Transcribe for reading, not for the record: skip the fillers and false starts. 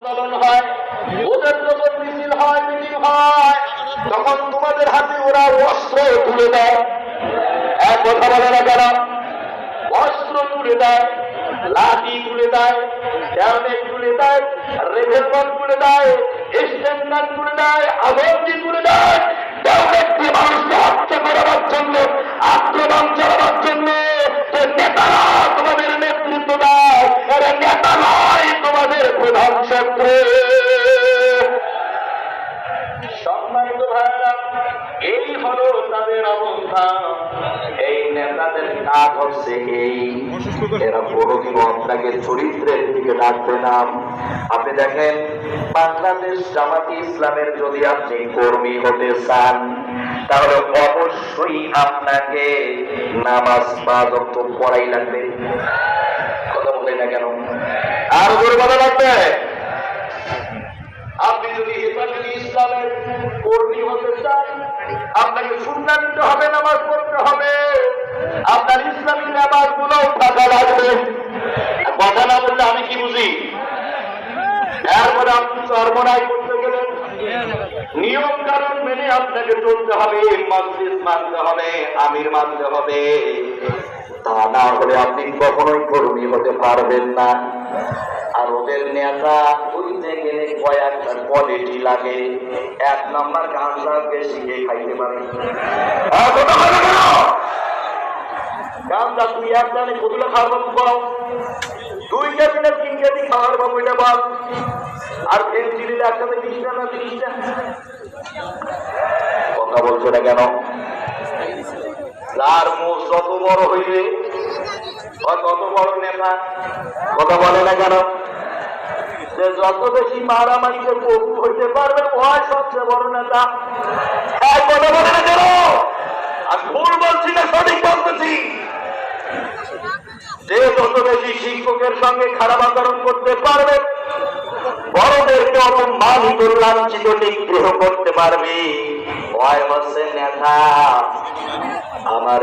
আন্দোলন হয়, ওদের যখন মিছিল হয়, মিটিং হয়, তখন তোমাদের হাতে ওরা অস্ত্র তুলে দেয়। এক কথা বলে না কেন? অস্ত্র তুলে দেয়, লাঠি তুলে দেয়, গ্রেনেড তুলে দেয়, রেভেলভার তুলে দেয়, স্ট্যান্ডার্ড তুলে দেয়, আগুন তুলে দেয়। ব্যক্তি মানুষকে হত্যা করার জন্য, আক্রমণ চালাবার জন্য নেতারা তোমাদের নেতৃত্ব দেয়। এরা নেতা নয়, তোমাদের প্রধান শত্রু। সম্মানিত ভাইরা, এই হলো তাদের অবস্থা। এই নেতাদের কাজ হচ্ছে এই, এরা কোনদিন আপনাকে চরিত্রের দিকে ডাকবে না। আপনি দেখেন, বাংলাদেশ জামাতে ইসলামের যদি আপনি কর্মী হতে চান, তাহলে অবশ্যই আপনাকে নামাজ 5 ওয়াক্ত পড়াই লাগবে। কথা বলে না কেন? আর জোরে বলা লাগবে। আপনি যদি হেফাজতে ইসলামের কর্মী হতে চান, আপনাকে সুন্নাহ নিতে হবে, নামাজ পড়তে হবে, আপনার ইসলামী নামাজগুলো থাকা লাগবে। কথা না বললে আমি কি বুঝি? এরপরে আপনি চরমনাই করতে গেলেন, নিয়ম কানুন মেনে আপনাকে চলতে হবে, মসজিদ মানতে হবে, আমির মানতে হবে। তা না হলে আপনি কখনোই কর্মী হতে পারবেন না। আর ওদের নেতা হইতে গেলে কয়েকটা কোয়ালিটি লাগে। 1 নম্বর, গাঁজাকে শিখে খাইতে পারে। গাঁজা তুই একজনে কতগুলো খাওয়ার বাবু পাও, 2 কেজি না 3 কেজি খাওয়ার বাবু, এটা বল। আর পেন্সিল দিলে একসাথে 20 টা না 30 টা। কথা বলছো না কেন? যার মুখ যত বড় হইবে তত বড় নেতা। কথা বলে না কেন? যে যত বেশি মারামারিতে প্রভু হইতে পারবে, ওই সবচেয়ে বড় নেতা। কথা বলে না কেন? আমি ভুল বলছি না সঠিক বলতেছি? যে যত বেশি শিক্ষকের সঙ্গে খারাপ আচরণ করতে পারবে, বড়দেরকে অপমানিত লাঞ্ছিত নিগ্রহ করতে পারবে, ওই হচ্ছে নেতা। আমার